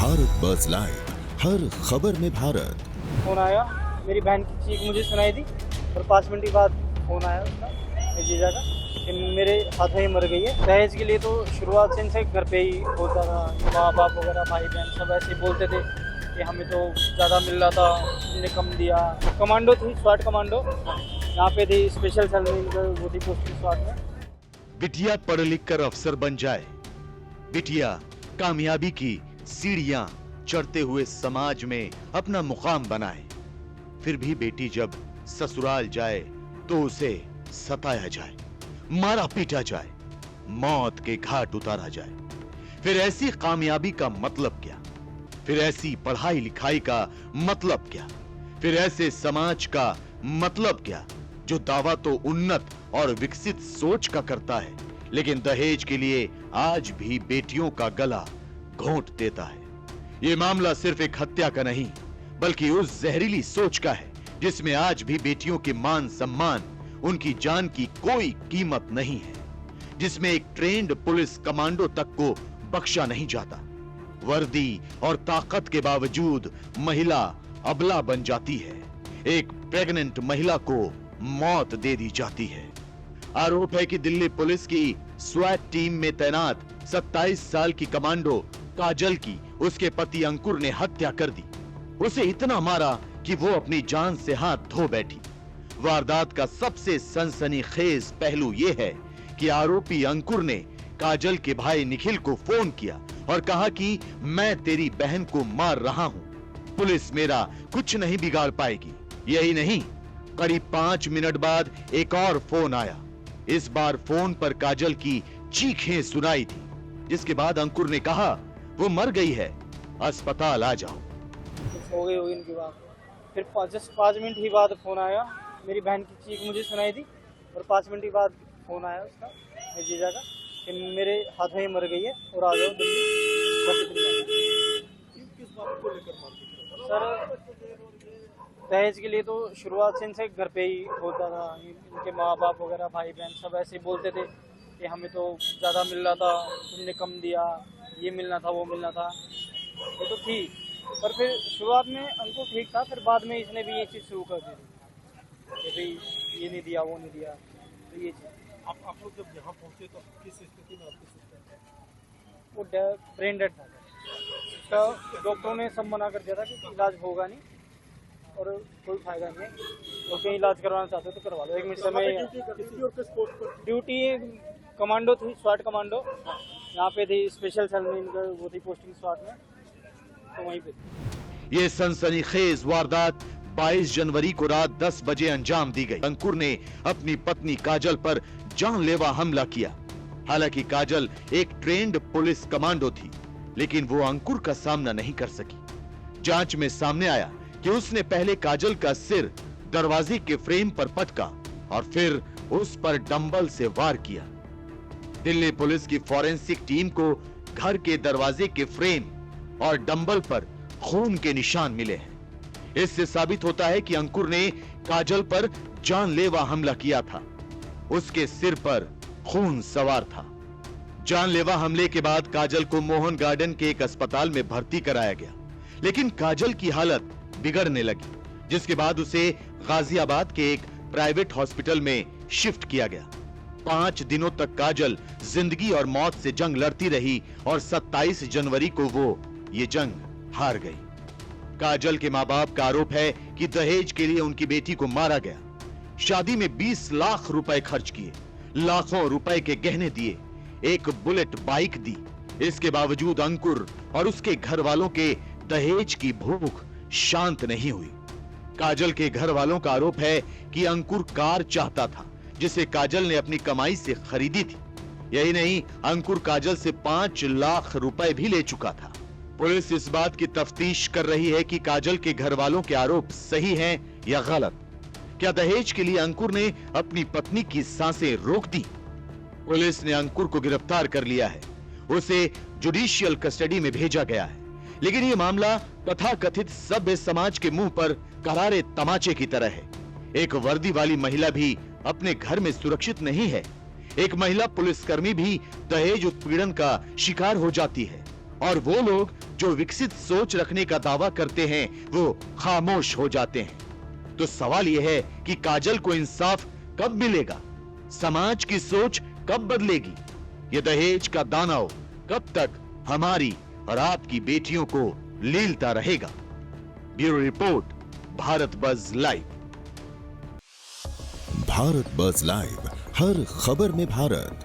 भारत बस लाइव, हर खबर में भारत। फोन आया, मेरी बहन की चीख मुझे सुनाई दी और 5 मिनट के बाद फोन आया उसका, मेरे जीजा का, कि मेरे हाथ में ही मर गई है। दहेज के लिए तो शुरुआत से इनसे घर पे ही होता था, माँ बाप वगैरह भाई बहन सब ऐसे ही बोलते थे कि हमें तो ज़्यादा मिल रहा था, तुमने कम दिया। कमांडो थी, स्वाट कमांडो, यहाँ पे थी स्पेशल सेल में, वो थी पोस्टिंग स्वाट में। बिटिया पढ़ लिख कर अफसर बन जाए, बिटिया कामयाबी की सीढ़ियां चढ़ते हुए समाज में अपना मुकाम बनाए, फिर भी बेटी जब ससुराल जाए तो उसे सताया जाए, मारा पीटा जाए, मौत के घाट उतारा जाए। फिर ऐसी कामयाबी का मतलब क्या? फिर ऐसी पढ़ाई लिखाई का मतलब क्या? फिर ऐसे समाज का मतलब क्या जो दावा तो उन्नत और विकसित सोच का करता है, लेकिन दहेज के लिए आज भी बेटियों का गला घोंट देता है। ये मामला सिर्फ एक हत्या का नहीं, बल्कि उस जहरीली सोच का है जिसमें आज भी बेटियों के मान सम्मान, उनकी जान की कोई कीमत नहीं है, जिसमें एक ट्रेंड पुलिस कमांडो तक को बख्शा नहीं जाता। वर्दी और ताकत के बावजूद महिला अबला बन जाती है, एक प्रेग्नेंट महिला को मौत दे दी जाती है। आरोप है कि दिल्ली पुलिस की स्वैट टीम में तैनात 27 साल की कमांडो काजल की उसके पति अंकुर ने हत्या कर दी। उसे इतना मारा कि वो अपनी जान से हाथ धो बैठी। वारदात का सबसे सनसनीखेज पहलू यह है कि आरोपी अंकुर ने काजल के भाई निखिल को फोन किया और कहा कि मैं तेरी बहन को मार रहा हूं, पुलिस मेरा कुछ नहीं बिगाड़ पाएगी। यही नहीं, करीब 5 मिनट बाद एक और फोन आया। इस बार फोन पर काजल की चीखें सुनाई थी, जिसके बाद अंकुर ने कहा वो मर गई है, अस्पताल आ जाओ। हो गई होगी इनकी बात। फिर जस्ट 5 मिनट ही बाद फोन आया, मेरी बहन की चीख मुझे सुनाई दी और 5 मिनट के बाद फोन आया उसका, मेरे जीजा का, कि मेरे हाथ में ही मर गई है और आ जाओ किस बात को लेकर मारपीट? सर दहेज के लिए तो शुरुआत से इनसे घर पे ही होता था, इनके माँ बाप वगैरह भाई बहन सब ऐसे ही बोलते थे कि हमें तो ज़्यादा मिल रहा था, तुमने कम दिया, ये मिलना था वो मिलना था। ये तो थी, पर फिर शुरुआत में अंकुर ठीक था, फिर बाद में इसने भी ये चीज़ शुरू कर दी कि भाई ये नहीं दिया वो नहीं दिया, तो ये चीज़। आप लोग जब यहाँ पहुँचे तो किस स्थिति में आपकी सिस्टर? वो ब्रेन डेड था, उसका डॉक्टरों ने सब मना कर दिया था कि इलाज होगा नहीं और कोई फायदा नहीं है, तो कहीं इलाज करवाना चाहते हो तो करवा लो। 1 मिनट समय ड्यूटी कमांडो थी, स्वाट कमांडो, यहाँ पे थी स्पेशल सेल में, वो थी पोस्टिंग स्वाट में, तो वहीं पे थी। ये सनसनीखेज वारदात 22 जनवरी को रात 10 बजे अंजाम दी गई। अंकुर ने अपनी पत्नी काजल पर जानलेवा हमला किया। हालांकि काजल एक ट्रेंड पुलिस कमांडो थी, लेकिन वो अंकुर का सामना नहीं कर सकी। जांच में सामने आया कि उसने पहले काजल का सिर दरवाजे के फ्रेम पर पटका और फिर उस पर डंबल से वार किया। दिल्ली पुलिस की फॉरेंसिक टीम को घर के दरवाजे के फ्रेम और डंबल पर खून के निशान मिले हैं। इससे साबित होता है कि अंकुर ने काजल पर जानलेवा हमला किया था। उसके सिर पर खून सवार था। जानलेवा हमले के बाद काजल को मोहन गार्डन के एक अस्पताल में भर्ती कराया गया, लेकिन काजल की हालत बिगड़ने लगी, जिसके बाद उसे गाजियाबाद के एक प्राइवेट हॉस्पिटल में शिफ्ट किया गया। 5 दिनों तक काजल जिंदगी और मौत से जंग लड़ती रही और 27 जनवरी को वो ये जंग हार गई। काजल के माँ बाप का आरोप है कि दहेज के लिए उनकी बेटी को मारा गया। शादी में 20 लाख रुपए खर्च किए, लाखों रुपए के गहने दिए, एक बुलेट बाइक दी। इसके बावजूद अंकुर और उसके घर वालों के दहेज की भूख शांत नहीं हुई। काजल के घर वालों का आरोप है कि अंकुर कार चाहता था, जिसे काजल ने अपनी कमाई से खरीदी थी। यही नहीं, अंकुर काजल से 5 लाख रुपए भी ले चुका था। पुलिस इस बात की तफ्तीश कर रही है कि काजल के घर वालों के आरोप सही हैं या गलत। क्या दहेज के लिए अंकुर ने अपनी पत्नी की सांसें रोक दी? पुलिस ने अंकुर को गिरफ्तार कर लिया है, उसे जुडिशियल कस्टडी में भेजा गया है। लेकिन यह मामला तथाकथित सभ्य समाज के मुंह पर करारे तमाचे की तरह है। एक वर्दी वाली महिला भी अपने घर में सुरक्षित नहीं है। एक महिला पुलिसकर्मी भी दहेज उत्पीड़न का शिकार हो जाती है और वो लोग जो विकसित सोच रखने का दावा करते हैं वो खामोश हो जाते हैं। तो सवाल यह है कि काजल को इंसाफ कब मिलेगा? समाज की सोच कब बदलेगी? ये दहेज का दानव कब तक हमारी और आपकी बेटियों को लीलता रहेगा? Bureau report, Bharat buzz live. Bharat buzz live, हर खबर में भारत।